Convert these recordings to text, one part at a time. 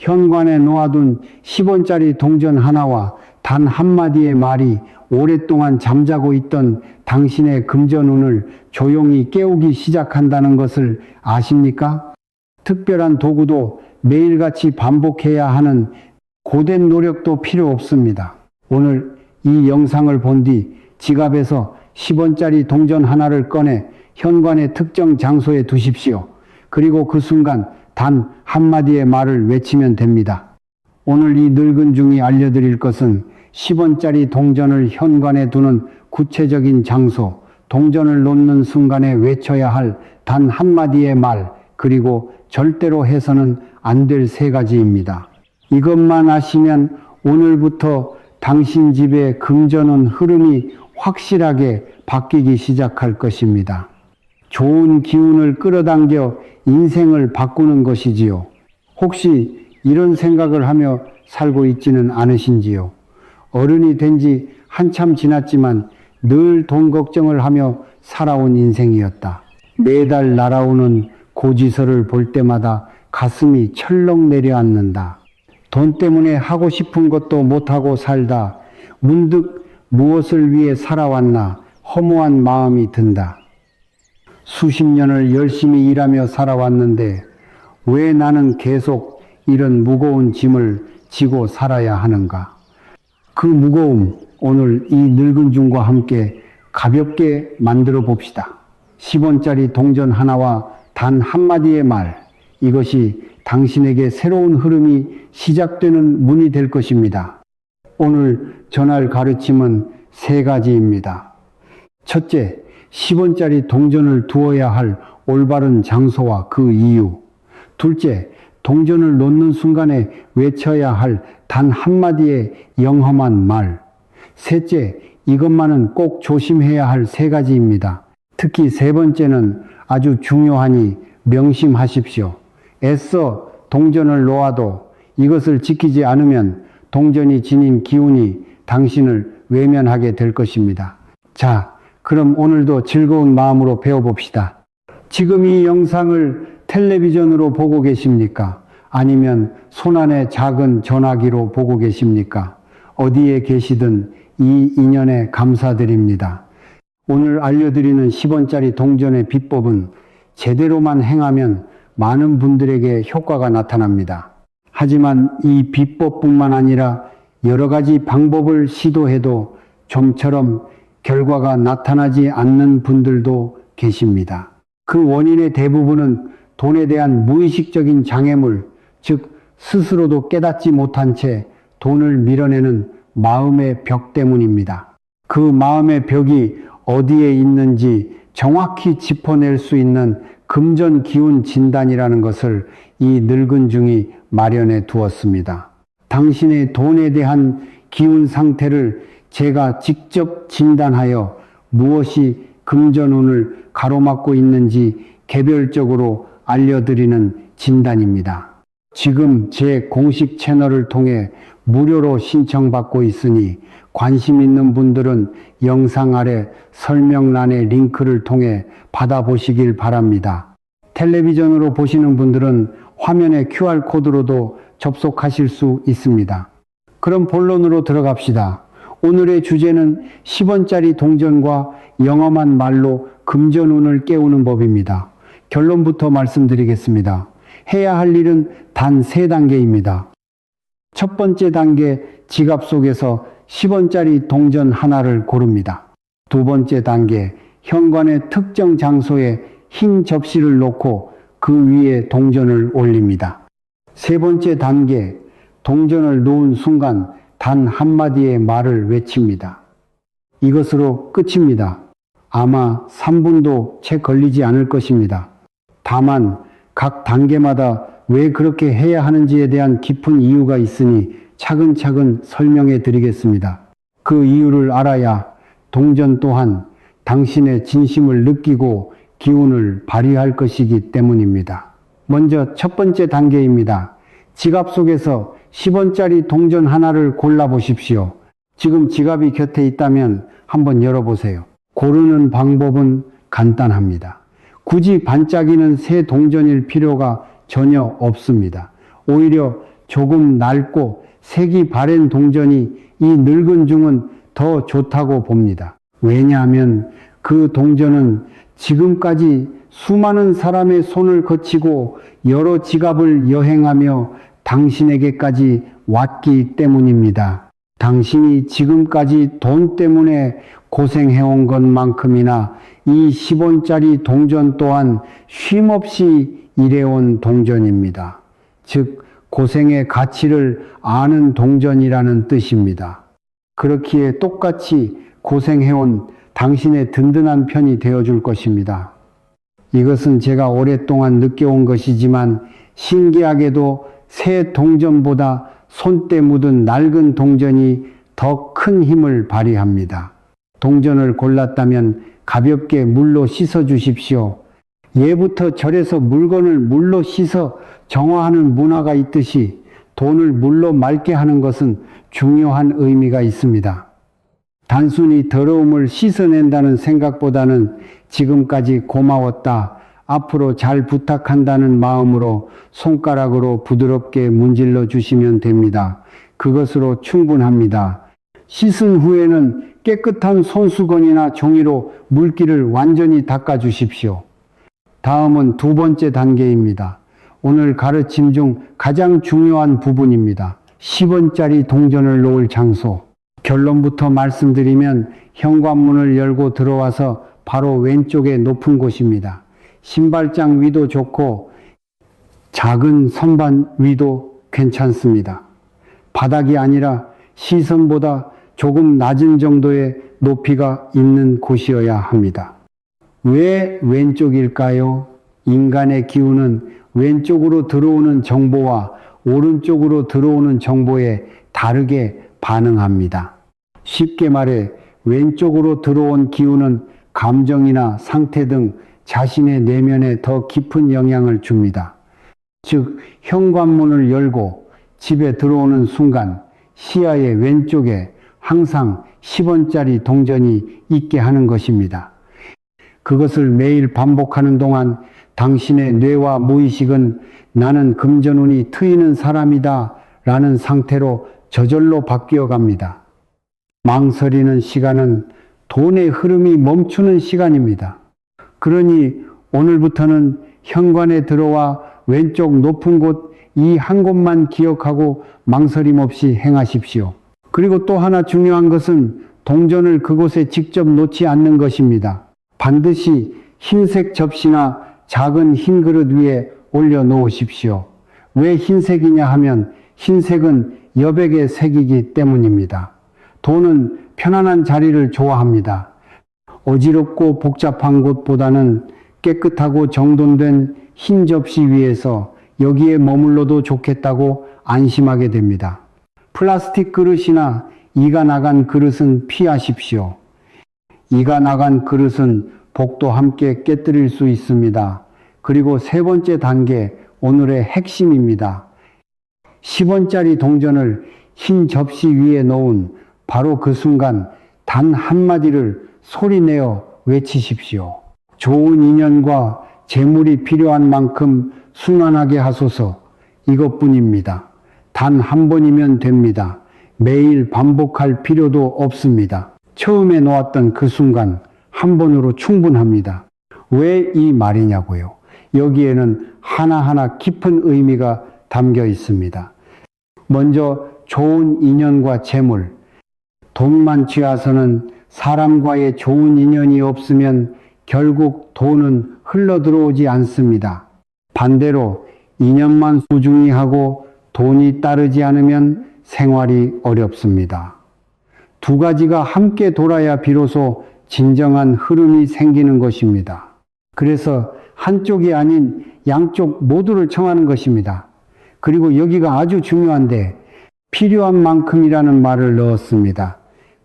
현관에 놓아둔 10원짜리 동전 하나와 단 한마디의 말이 오랫동안 잠자고 있던 당신의 금전운을 조용히 깨우기 시작한다는 것을 아십니까? 특별한 도구도 매일같이 반복해야 하는 고된 노력도 필요 없습니다. 오늘 이 영상을 본 뒤 지갑에서 10원짜리 동전 하나를 꺼내 현관의 특정 장소에 두십시오. 그리고 그 순간 단 한마디의 말을 외치면 됩니다. 오늘 이 늙은 중이 알려드릴 것은 10원짜리 동전을 현관에 두는 구체적인 장소, 동전을 놓는 순간에 외쳐야 할 단 한마디의 말, 그리고 절대로 해서는 안 될 세 가지입니다. 이것만 아시면 오늘부터 당신 집의 금전운 흐름이 확실하게 바뀌기 시작할 것입니다. 좋은 기운을 끌어당겨 인생을 바꾸는 것이지요. 혹시 이런 생각을 하며 살고 있지는 않으신지요? 어른이 된 지 한참 지났지만 늘 돈 걱정을 하며 살아온 인생이었다. 매달 날아오는 고지서를 볼 때마다 가슴이 철렁 내려앉는다. 돈 때문에 하고 싶은 것도 못하고 살다 문득 무엇을 위해 살아왔나 허무한 마음이 든다. 수십 년을 열심히 일하며 살아왔는데 왜 나는 계속 이런 무거운 짐을 지고 살아야 하는가? 그 무거움, 오늘 이 늙은 중과 함께 가볍게 만들어 봅시다. 10원짜리 동전 하나와 단 한마디의 말, 이것이 당신에게 새로운 흐름이 시작되는 문이 될 것입니다. 오늘 전할 가르침은 세 가지입니다. 첫째, 10원짜리 동전을 두어야 할 올바른 장소와 그 이유. 둘째, 동전을 놓는 순간에 외쳐야 할 단 한마디의 영험한 말. 셋째, 이것만은 꼭 조심해야 할 세 가지입니다. 특히 세 번째는 아주 중요하니 명심하십시오. 애써 동전을 놓아도 이것을 지키지 않으면 동전이 지닌 기운이 당신을 외면하게 될 것입니다. 자, 그럼 오늘도 즐거운 마음으로 배워봅시다. 지금 이 영상을 텔레비전으로 보고 계십니까? 아니면 손안의 작은 전화기로 보고 계십니까? 어디에 계시든 이 인연에 감사드립니다. 오늘 알려드리는 10원짜리 동전의 비법은 제대로만 행하면 많은 분들에게 효과가 나타납니다. 하지만 이 비법뿐만 아니라 여러 가지 방법을 시도해도 좀처럼 결과가 나타나지 않는 분들도 계십니다. 그 원인의 대부분은 돈에 대한 무의식적인 장애물, 즉 스스로도 깨닫지 못한 채 돈을 밀어내는 마음의 벽 때문입니다. 그 마음의 벽이 어디에 있는지 정확히 짚어낼 수 있는 금전 기운 진단이라는 것을 이 늙은 중이 마련해 두었습니다. 당신의 돈에 대한 기운 상태를 제가 직접 진단하여 무엇이 금전운을 가로막고 있는지 개별적으로 알려드리는 진단입니다. 지금 제 공식 채널을 통해 무료로 신청받고 있으니 관심 있는 분들은 영상 아래 설명란의 링크를 통해 받아보시길 바랍니다. 텔레비전으로 보시는 분들은 화면의 QR코드로도 접속하실 수 있습니다. 그럼 본론으로 들어갑시다. 오늘의 주제는 10원짜리 동전과 영험한 말로 금전운을 깨우는 법입니다. 결론부터 말씀드리겠습니다. 해야 할 일은 단 3단계입니다. 첫 번째 단계, 지갑 속에서 10원짜리 동전 하나를 고릅니다. 두 번째 단계, 현관의 특정 장소에 흰 접시를 놓고 그 위에 동전을 올립니다. 세 번째 단계, 동전을 놓은 순간 단 한마디의 말을 외칩니다. 이것으로 끝입니다. 아마 3분도 채 걸리지 않을 것입니다. 다만 각 단계마다 왜 그렇게 해야 하는지에 대한 깊은 이유가 있으니 차근차근 설명해 드리겠습니다. 그 이유를 알아야 동전 또한 당신의 진심을 느끼고 기운을 발휘할 것이기 때문입니다. 먼저 첫 번째 단계입니다. 지갑 속에서 10원짜리 동전 하나를 골라보십시오. 지금 지갑이 곁에 있다면 한번 열어보세요. 고르는 방법은 간단합니다. 굳이 반짝이는 새 동전일 필요가 전혀 없습니다. 오히려 조금 낡고 색이 바랜 동전이 이 늙은 중은 더 좋다고 봅니다. 왜냐하면 그 동전은 지금까지 수많은 사람의 손을 거치고 여러 지갑을 여행하며 당신에게까지 왔기 때문입니다. 당신이 지금까지 돈 때문에 고생해온 것만큼이나 이 10원짜리 동전 또한 쉼없이 일해온 동전입니다. 즉 고생의 가치를 아는 동전이라는 뜻입니다. 그렇기에 똑같이 고생해온 당신의 든든한 편이 되어줄 것입니다. 이것은 제가 오랫동안 느껴온 것이지만 신기하게도 새 동전보다 손때 묻은 낡은 동전이 더 큰 힘을 발휘합니다. 동전을 골랐다면 가볍게 물로 씻어 주십시오. 예부터 절에서 물건을 물로 씻어 정화하는 문화가 있듯이 돈을 물로 맑게 하는 것은 중요한 의미가 있습니다. 단순히 더러움을 씻어낸다는 생각보다는 지금까지 고마웠다, 앞으로 잘 부탁한다는 마음으로 손가락으로 부드럽게 문질러 주시면 됩니다. 그것으로 충분합니다. 씻은 후에는 깨끗한 손수건이나 종이로 물기를 완전히 닦아 주십시오. 다음은 두 번째 단계입니다. 오늘 가르침 중 가장 중요한 부분입니다. 10원짜리 동전을 놓을 장소. 결론부터 말씀드리면 현관문을 열고 들어와서 바로 왼쪽에 높은 곳입니다. 신발장 위도 좋고 작은 선반 위도 괜찮습니다. 바닥이 아니라 시선보다 조금 낮은 정도의 높이가 있는 곳이어야 합니다. 왜 왼쪽일까요? 인간의 기운은 왼쪽으로 들어오는 정보와 오른쪽으로 들어오는 정보에 다르게 반응합니다. 쉽게 말해 왼쪽으로 들어온 기운은 감정이나 상태 등 자신의 내면에 더 깊은 영향을 줍니다. 즉 현관문을 열고 집에 들어오는 순간 시야의 왼쪽에 항상 10원짜리 동전이 있게 하는 것입니다. 그것을 매일 반복하는 동안 당신의 뇌와 무의식은 나는 금전운이 트이는 사람이다 라는 상태로 저절로 바뀌어 갑니다. 망설이는 시간은 돈의 흐름이 멈추는 시간입니다. 그러니 오늘부터는 현관에 들어와 왼쪽 높은 곳 이 한 곳만 기억하고 망설임 없이 행하십시오. 그리고 또 하나 중요한 것은 동전을 그곳에 직접 놓지 않는 것입니다. 반드시 흰색 접시나 작은 흰 그릇 위에 올려 놓으십시오. 왜 흰색이냐 하면 흰색은 여백의 색이기 때문입니다. 돈은 편안한 자리를 좋아합니다. 어지럽고 복잡한 곳보다는 깨끗하고 정돈된 흰 접시 위에서 여기에 머물러도 좋겠다고 안심하게 됩니다. 플라스틱 그릇이나 이가 나간 그릇은 피하십시오. 이가 나간 그릇은 복도 함께 깨뜨릴 수 있습니다. 그리고 세 번째 단계, 오늘의 핵심입니다. 10원짜리 동전을 흰 접시 위에 놓은 바로 그 순간 단 한마디를 소리내어 외치십시오. 좋은 인연과 재물이 필요한 만큼 순환하게 하소서. 이것뿐입니다. 단 한 번이면 됩니다. 매일 반복할 필요도 없습니다. 처음에 놓았던 그 순간 한 번으로 충분합니다. 왜 이 말이냐고요? 여기에는 하나하나 깊은 의미가 담겨 있습니다. 먼저 좋은 인연과 재물. 돈만 취해서는 사람과의 좋은 인연이 없으면 결국 돈은 흘러들어오지 않습니다. 반대로 인연만 소중히 하고 돈이 따르지 않으면 생활이 어렵습니다. 두 가지가 함께 돌아야 비로소 진정한 흐름이 생기는 것입니다. 그래서 한쪽이 아닌 양쪽 모두를 청하는 것입니다. 그리고 여기가 아주 중요한데 필요한 만큼이라는 말을 넣었습니다.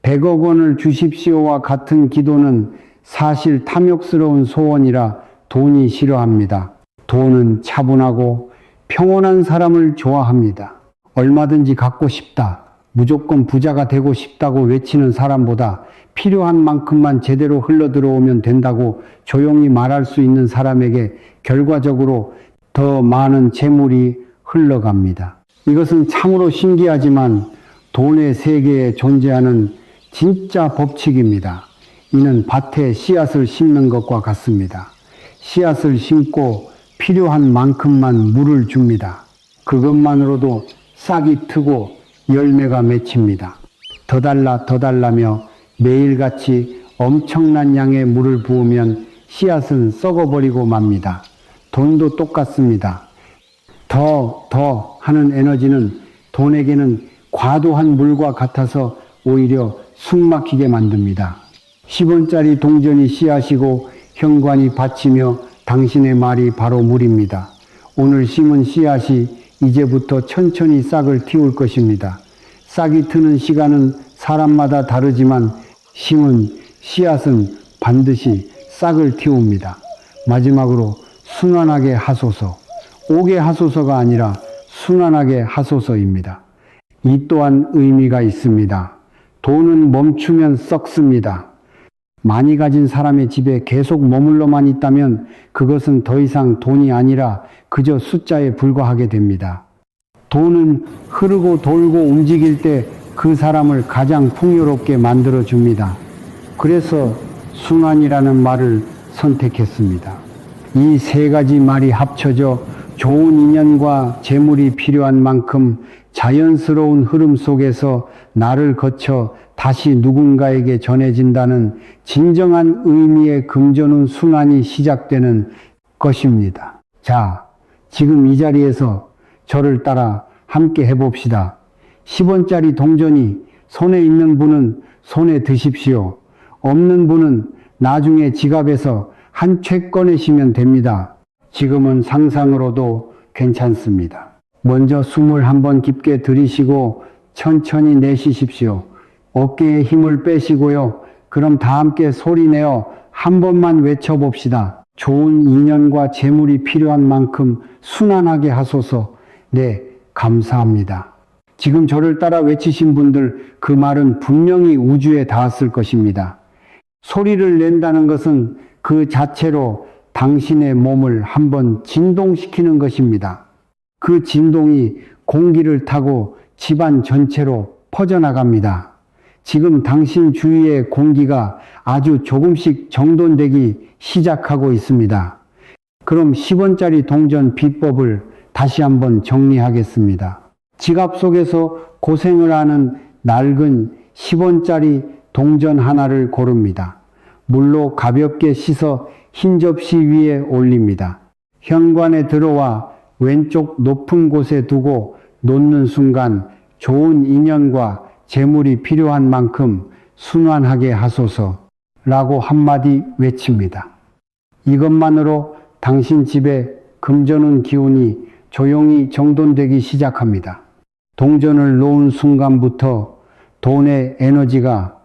100억 원을 주십시오와 같은 기도는 사실 탐욕스러운 소원이라 돈이 싫어합니다. 돈은 차분하고 평온한 사람을 좋아합니다. 얼마든지 갖고 싶다, 무조건 부자가 되고 싶다고 외치는 사람보다 필요한 만큼만 제대로 흘러들어오면 된다고 조용히 말할 수 있는 사람에게 결과적으로 더 많은 재물이 흘러갑니다. 이것은 참으로 신기하지만 돈의 세계에 존재하는 진짜 법칙입니다. 이는 밭에 씨앗을 심는 것과 같습니다. 씨앗을 심고 필요한 만큼만 물을 줍니다. 그것만으로도 싹이 트고 열매가 맺힙니다. 더 달라며 매일같이 엄청난 양의 물을 부으면 씨앗은 썩어버리고 맙니다. 돈도 똑같습니다. 더 하는 에너지는 돈에게는 과도한 물과 같아서 오히려 숨막히게 만듭니다. 10원짜리 동전이 씨앗이고 현관이 밭이며 당신의 말이 바로 물입니다. 오늘 심은 씨앗이 이제부터 천천히 싹을 틔울 것입니다. 싹이 트는 시간은 사람마다 다르지만 심은 씨앗은 반드시 싹을 틔웁니다. 마지막으로 순환하게 하소서. 오게 하소서가 아니라 순환하게 하소서입니다. 이 또한 의미가 있습니다. 돈은 멈추면 썩습니다. 많이 가진 사람의 집에 계속 머물러만 있다면 그것은 더 이상 돈이 아니라 그저 숫자에 불과하게 됩니다. 돈은 흐르고 돌고 움직일 때 그 사람을 가장 풍요롭게 만들어 줍니다. 그래서 순환이라는 말을 선택했습니다. 이 세 가지 말이 합쳐져 좋은 인연과 재물이 필요한 만큼 자연스러운 흐름 속에서 나를 거쳐 다시 누군가에게 전해진다는 진정한 의미의 금전운 순환이 시작되는 것입니다. 자, 지금 이 자리에서 저를 따라 함께 해봅시다. 10원짜리 동전이 손에 있는 분은 손에 드십시오. 없는 분은 나중에 지갑에서 한 채 꺼내시면 됩니다. 지금은 상상으로도 괜찮습니다. 먼저 숨을 한번 깊게 들이쉬고 천천히 내쉬십시오. 어깨에 힘을 빼시고요. 그럼 다 함께 소리내어 한 번만 외쳐봅시다. 좋은 인연과 재물이 필요한 만큼 순환하게 하소서. 네, 감사합니다. 지금 저를 따라 외치신 분들 그 말은 분명히 우주에 닿았을 것입니다. 소리를 낸다는 것은 그 자체로 당신의 몸을 한번 진동시키는 것입니다. 그 진동이 공기를 타고 집안 전체로 퍼져나갑니다. 지금 당신 주위의 공기가 아주 조금씩 정돈되기 시작하고 있습니다. 그럼 10원짜리 동전 비법을 다시 한번 정리하겠습니다. 지갑 속에서 고생을 하는 낡은 10원짜리 동전 하나를 고릅니다. 물로 가볍게 씻어 흰 접시 위에 올립니다. 현관에 들어와 왼쪽 높은 곳에 두고 놓는 순간 좋은 인연과 재물이 필요한 만큼 순환하게 하소서 라고 한마디 외칩니다. 이것만으로 당신 집에 금전운 기운이 조용히 정돈되기 시작합니다. 동전을 놓은 순간부터 돈의 에너지가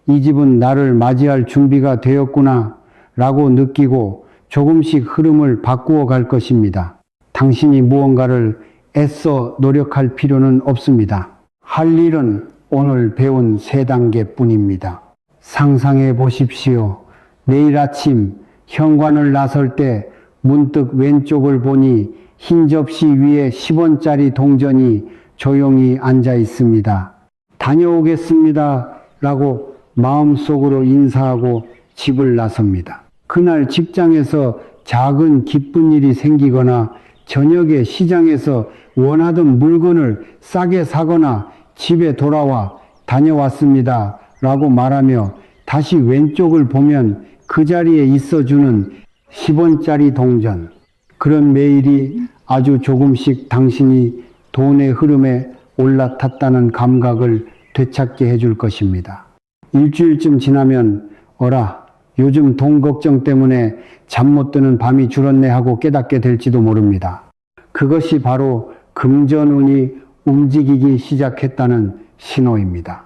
이 집은 나를 맞이할 준비가 되었구나 라고 느끼고 조금씩 흐름을 바꾸어 갈 것입니다. 당신이 무언가를 애써 노력할 필요는 없습니다. 할 일은 오늘 배운 3단계 뿐입니다. 상상해 보십시오. 내일 아침 현관을 나설 때 문득 왼쪽을 보니 흰 접시 위에 10원짜리 동전이 조용히 앉아 있습니다. 다녀오겠습니다 라고 마음속으로 인사하고 집을 나섭니다. 그날 직장에서 작은 기쁜 일이 생기거나 저녁에 시장에서 원하던 물건을 싸게 사거나 집에 돌아와 다녀왔습니다 라고 말하며 다시 왼쪽을 보면 그 자리에 있어주는 10원짜리 동전. 그런 매일이 아주 조금씩 당신이 돈의 흐름에 올라탔다는 감각을 되찾게 해줄 것입니다. 일주일쯤 지나면 요즘 돈 걱정 때문에 잠 못 드는 밤이 줄었네 하고 깨닫게 될지도 모릅니다. 그것이 바로 금전운이 움직이기 시작했다는 신호입니다.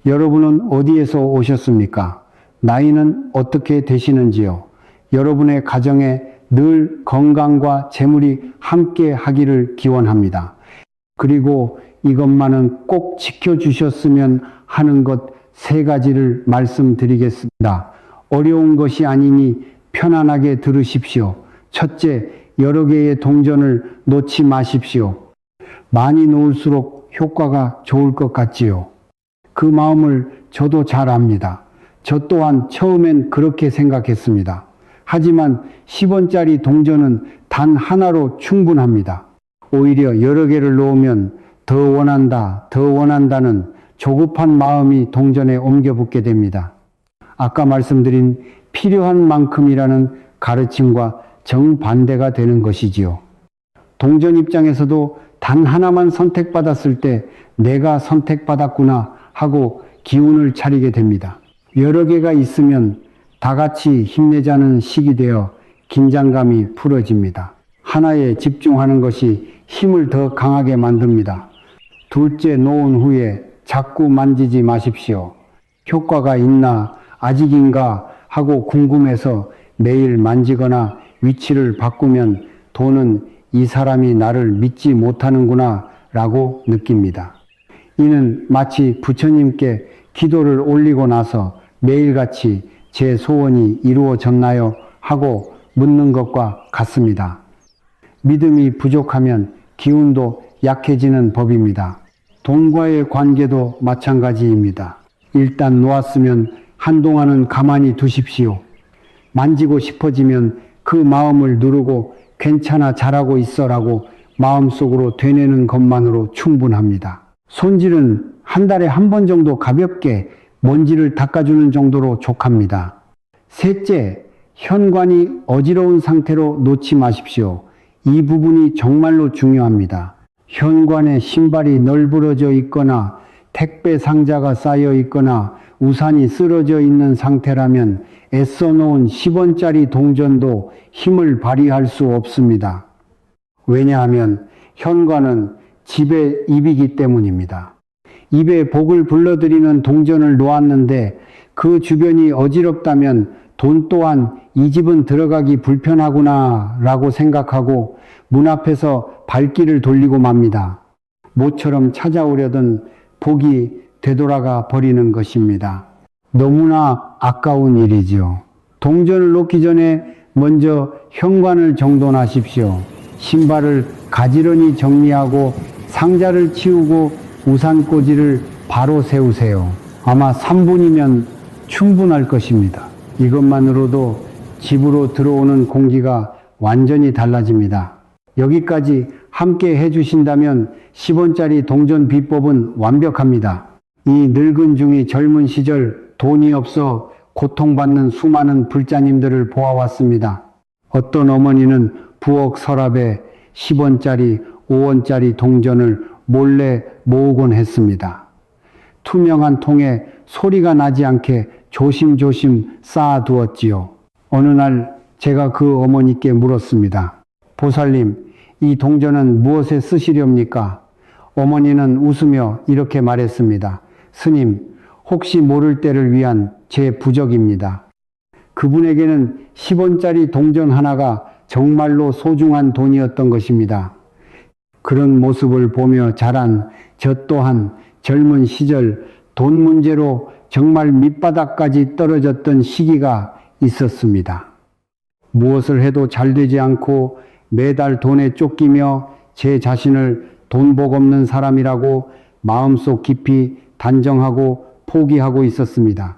여러분은 어디에서 오셨습니까? 나이는 어떻게 되시는지요? 여러분의 가정에 늘 건강과 재물이 함께 하기를 기원합니다. 그리고 이것만은 꼭 지켜주셨으면 하는 것 3가지를 말씀드리겠습니다. 어려운 것이 아니니 편안하게 들으십시오. 첫째, 여러 개의 동전을 놓지 마십시오. 많이 놓을수록 효과가 좋을 것 같지요. 그 마음을 저도 잘 압니다. 저 또한 처음엔 그렇게 생각했습니다. 하지만 10원짜리 동전은 단 하나로 충분합니다. 오히려 여러 개를 놓으면 더 원한다는 조급한 마음이 동전에 옮겨 붙게 됩니다. 아까 말씀드린 필요한 만큼이라는 가르침과 정반대가 되는 것이지요. 동전 입장에서도 단 하나만 선택받았을 때 내가 선택받았구나 하고 기운을 차리게 됩니다. 여러 개가 있으면 다 같이 힘내자는 식이 되어 긴장감이 풀어집니다. 하나에 집중하는 것이 힘을 더 강하게 만듭니다. 둘째 놓은 후에 자꾸 만지지 마십시오. 효과가 있나 아직인가 하고 궁금해서 매일 만지거나 위치를 바꾸면 돈은 이 사람이 나를 믿지 못하는구나 라고 느낍니다. 이는 마치 부처님께 기도를 올리고 나서 매일같이 제 소원이 이루어졌나요? 하고 묻는 것과 같습니다. 믿음이 부족하면 기운도 약해지는 법입니다. 돈과의 관계도 마찬가지입니다. 일단 놓았으면 한동안은 가만히 두십시오. 만지고 싶어지면 그 마음을 누르고 괜찮아 잘하고 있어라고 마음속으로 되뇌는 것만으로 충분합니다. 손질은 한 달에 한 번 정도 가볍게 먼지를 닦아주는 정도로 족합니다. 셋째, 현관이 어지러운 상태로 놓지 마십시오. 이 부분이 정말로 중요합니다. 현관에 신발이 널브러져 있거나 택배 상자가 쌓여 있거나 우산이 쓰러져 있는 상태라면 애써 놓은 10원짜리 동전도 힘을 발휘할 수 없습니다. 왜냐하면 현관은 집의 입이기 때문입니다. 입에 복을 불러들이는 동전을 놓았는데 그 주변이 어지럽다면 돈 또한 이 집은 들어가기 불편하구나 라고 생각하고 문 앞에서 발길을 돌리고 맙니다. 모처럼 찾아오려던 복이 되돌아가 버리는 것입니다. 너무나 아까운 일이죠. 동전을 놓기 전에 먼저 현관을 정돈하십시오. 신발을 가지런히 정리하고 상자를 치우고 우산꽂이를 바로 세우세요. 아마 3분이면 충분할 것입니다. 이것만으로도 집으로 들어오는 공기가 완전히 달라집니다. 여기까지 함께 해주신다면 10원짜리 동전 비법은 완벽합니다. 이 늙은 중이 젊은 시절 돈이 없어 고통받는 수많은 불자님들을 보아왔습니다. 어떤 어머니는 부엌 서랍에 10원짜리, 5원짜리 동전을 몰래 모으곤 했습니다. 투명한 통에 소리가 나지 않게 조심조심 쌓아두었지요. 어느 날 제가 그 어머니께 물었습니다. 보살님, 이 동전은 무엇에 쓰시렵니까? 어머니는 웃으며 이렇게 말했습니다. 스님, 혹시 모를 때를 위한 제 부적입니다. 그분에게는 10원짜리 동전 하나가 정말로 소중한 돈이었던 것입니다. 그런 모습을 보며 자란 저 또한 젊은 시절 돈 문제로 정말 밑바닥까지 떨어졌던 시기가 있었습니다. 무엇을 해도 잘 되지 않고 매달 돈에 쫓기며 제 자신을 돈복 없는 사람이라고 마음속 깊이 단정하고 포기하고 있었습니다.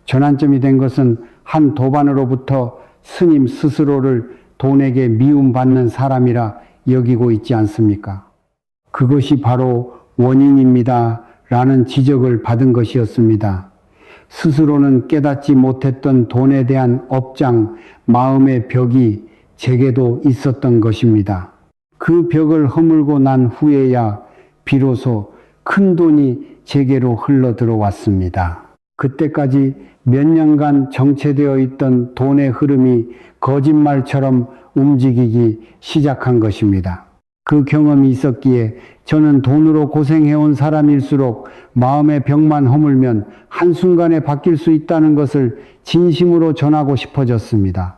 전환점이 된 것은 한 도반으로부터 스님 스스로를 돈에게 미움받는 사람이라 여기고 있지 않습니까? 그것이 바로 원인입니다. 라는 지적을 받은 것이었습니다. 스스로는 깨닫지 못했던 돈에 대한 업장, 마음의 벽이 제게도 있었던 것입니다. 그 벽을 허물고 난 후에야 비로소 큰 돈이 제게로 흘러 들어왔습니다. 그때까지 몇 년간 정체되어 있던 돈의 흐름이 거짓말처럼 움직이기 시작한 것입니다. 그 경험이 있었기에 저는 돈으로 고생해온 사람일수록 마음의 벽만 허물면 한순간에 바뀔 수 있다는 것을 진심으로 전하고 싶어졌습니다.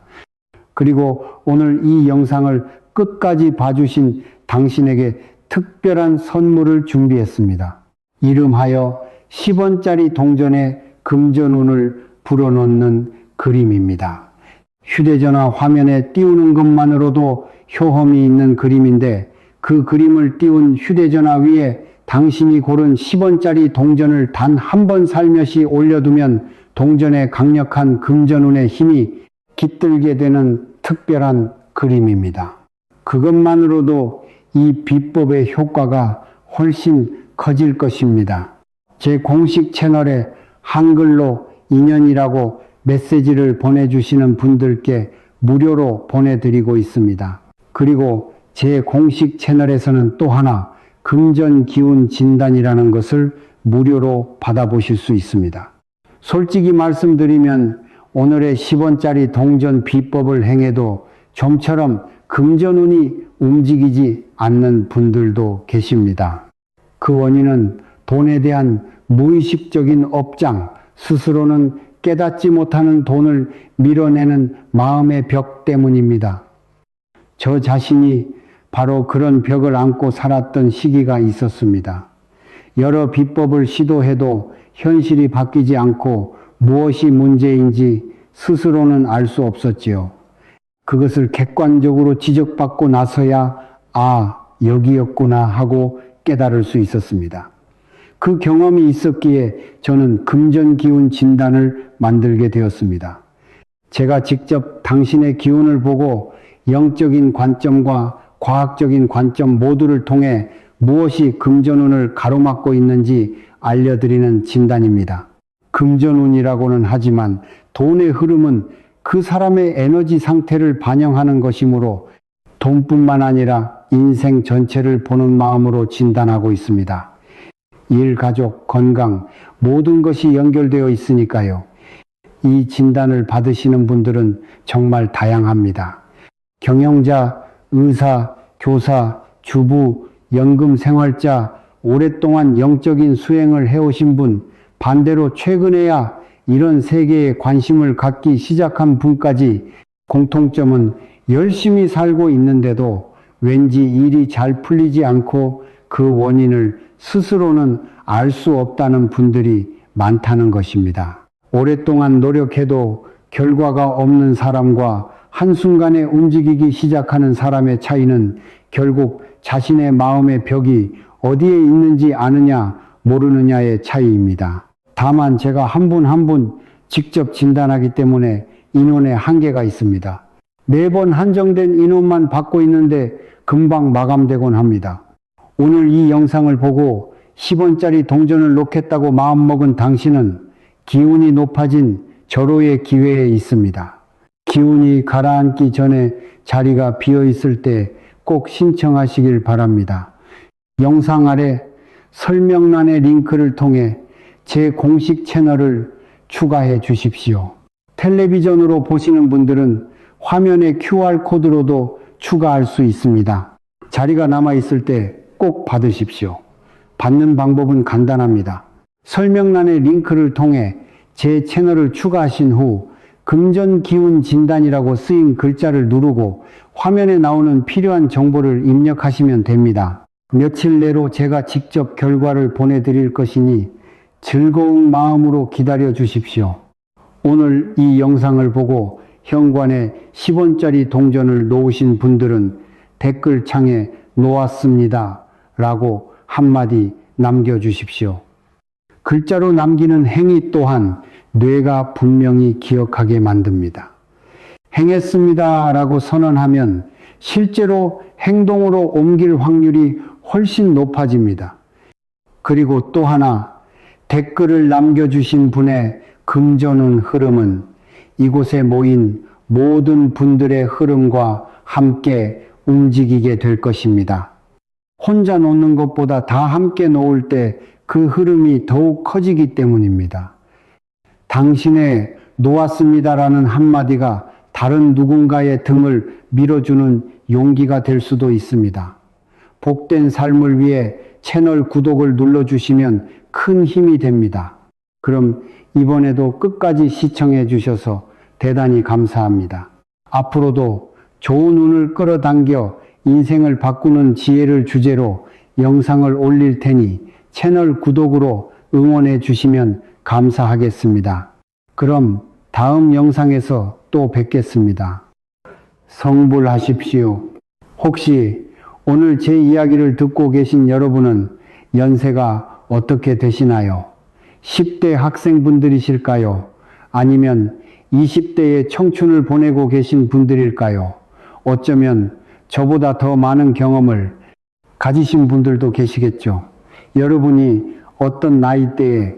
그리고 오늘 이 영상을 끝까지 봐주신 당신에게 특별한 선물을 준비했습니다. 이름하여 10원짜리 동전에 금전운을 불어넣는 그림입니다. 휴대전화 화면에 띄우는 것만으로도 효험이 있는 그림인데 그 그림을 띄운 휴대전화 위에 당신이 고른 10원짜리 동전을 단 한 번 살며시 올려두면 동전의 강력한 금전운의 힘이 깃들게 되는 특별한 그림입니다. 그것만으로도 이 비법의 효과가 훨씬 커질 것입니다. 제 공식 채널에 한글로 인연이라고 메시지를 보내주시는 분들께 무료로 보내드리고 있습니다. 그리고 제 공식 채널에서는 또 하나 금전 기운 진단이라는 것을 무료로 받아보실 수 있습니다. 솔직히 말씀드리면 오늘의 10원짜리 동전 비법을 행해도 좀처럼 금전운이 움직이지 않는 분들도 계십니다. 그 원인은 돈에 대한 무의식적인 업장, 스스로는 깨닫지 못하는 돈을 밀어내는 마음의 벽 때문입니다. 저 자신이 바로 그런 벽을 안고 살았던 시기가 있었습니다. 여러 비법을 시도해도 현실이 바뀌지 않고 무엇이 문제인지 스스로는 알 수 없었지요. 그것을 객관적으로 지적받고 나서야 여기였구나 하고 깨달을 수 있었습니다. 그 경험이 있었기에 저는 금전기운 진단을 만들게 되었습니다. 제가 직접 당신의 기운을 보고 영적인 관점과 과학적인 관점 모두를 통해 무엇이 금전운을 가로막고 있는지 알려드리는 진단입니다. 금전운이라고는 하지만 돈의 흐름은 그 사람의 에너지 상태를 반영하는 것이므로 돈뿐만 아니라 인생 전체를 보는 마음으로 진단하고 있습니다. 일, 가족, 건강 모든 것이 연결되어 있으니까요. 이 진단을 받으시는 분들은 정말 다양합니다. 경영자, 의사, 교사, 주부, 연금생활자, 오랫동안 영적인 수행을 해오신 분, 반대로 최근에야 이런 세계에 관심을 갖기 시작한 분까지 공통점은 열심히 살고 있는데도 왠지 일이 잘 풀리지 않고 그 원인을 스스로는 알 수 없다는 분들이 많다는 것입니다. 오랫동안 노력해도 결과가 없는 사람과 한순간에 움직이기 시작하는 사람의 차이는 결국 자신의 마음의 벽이 어디에 있는지 아느냐 모르느냐의 차이입니다. 다만 제가 한 분 한 분 직접 진단하기 때문에 인원에 한계가 있습니다. 매번 한정된 인원만 받고 있는데 금방 마감되곤 합니다. 오늘 이 영상을 보고 10원짜리 동전을 놓겠다고 마음먹은 당신은 기운이 높아진 절호의 기회에 있습니다. 기운이 가라앉기 전에 자리가 비어 있을 때 꼭 신청하시길 바랍니다. 영상 아래 설명란의 링크를 통해 제 공식 채널을 추가해 주십시오. 텔레비전으로 보시는 분들은 화면의 QR코드로도 추가할 수 있습니다. 자리가 남아 있을 때 꼭 받으십시오. 받는 방법은 간단합니다. 설명란의 링크를 통해 제 채널을 추가하신 후 금전기운 진단이라고 쓰인 글자를 누르고 화면에 나오는 필요한 정보를 입력하시면 됩니다. 며칠 내로 제가 직접 결과를 보내드릴 것이니 즐거운 마음으로 기다려 주십시오. 오늘 이 영상을 보고 현관에 10원짜리 동전을 놓으신 분들은 댓글창에 놓았습니다 라고 한마디 남겨주십시오. 글자로 남기는 행위 또한 뇌가 분명히 기억하게 만듭니다. 행했습니다 라고 선언하면 실제로 행동으로 옮길 확률이 훨씬 높아집니다. 그리고 또 하나, 댓글을 남겨주신 분의 금전운 흐름은 이곳에 모인 모든 분들의 흐름과 함께 움직이게 될 것입니다. 혼자 놓는 것보다 다 함께 놓을 때 그 흐름이 더욱 커지기 때문입니다. 당신의 놓았습니다라는 한마디가 다른 누군가의 등을 밀어주는 용기가 될 수도 있습니다. 복된 삶을 위해 채널 구독을 눌러주시면 큰 힘이 됩니다. 그럼 이번에도 끝까지 시청해 주셔서 대단히 감사합니다. 앞으로도 좋은 운을 끌어당겨 인생을 바꾸는 지혜를 주제로 영상을 올릴 테니 채널 구독으로 응원해 주시면 감사하겠습니다. 그럼 다음 영상에서 또 뵙겠습니다. 성불하십시오. 혹시 오늘 제 이야기를 듣고 계신 여러분은 연세가 어떻게 되시나요? 10대 학생분들이실까요? 아니면 20대의 청춘을 보내고 계신 분들일까요? 어쩌면 저보다 더 많은 경험을 가지신 분들도 계시겠죠. 여러분이 어떤 나이대에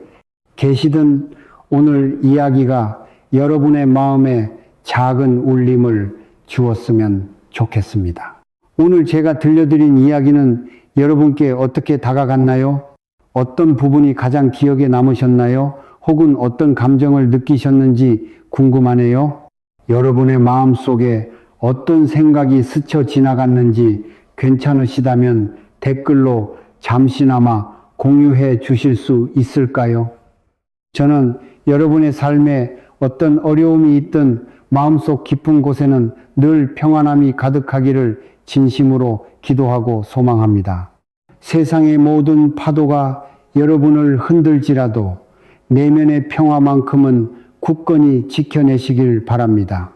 계시든 오늘 이야기가 여러분의 마음에 작은 울림을 주었으면 좋겠습니다. 오늘 제가 들려드린 이야기는 여러분께 어떻게 다가갔나요? 어떤 부분이 가장 기억에 남으셨나요? 혹은 어떤 감정을 느끼셨는지 궁금하네요. 여러분의 마음 속에 어떤 생각이 스쳐 지나갔는지 괜찮으시다면 댓글로 잠시나마 공유해 주실 수 있을까요? 저는 여러분의 삶에 어떤 어려움이 있든 마음속 깊은 곳에는 늘 평안함이 가득하기를 진심으로 기도하고 소망합니다. 세상의 모든 파도가 여러분을 흔들지라도 내면의 평화만큼은 굳건히 지켜내시길 바랍니다.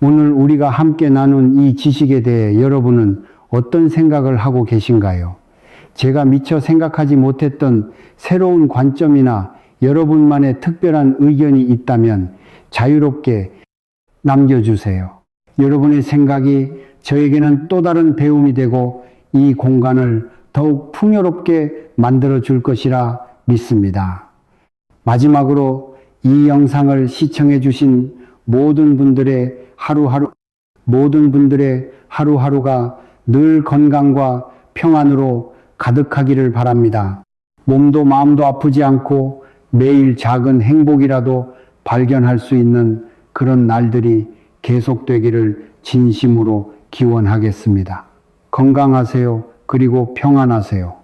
오늘 우리가 함께 나눈 이 지식에 대해 여러분은 어떤 생각을 하고 계신가요? 제가 미처 생각하지 못했던 새로운 관점이나 여러분만의 특별한 의견이 있다면 자유롭게 남겨주세요. 여러분의 생각이 저에게는 또 다른 배움이 되고 이 공간을 더욱 풍요롭게 만들어 줄 것이라 믿습니다. 마지막으로 이 영상을 시청해 주신 모든 분들의 하루하루가 늘 건강과 평안으로 가득하기를 바랍니다. 몸도 마음도 아프지 않고 매일 작은 행복이라도 발견할 수 있는 그런 날들이 계속되기를 진심으로 기원하겠습니다. 건강하세요. 그리고 평안하세요.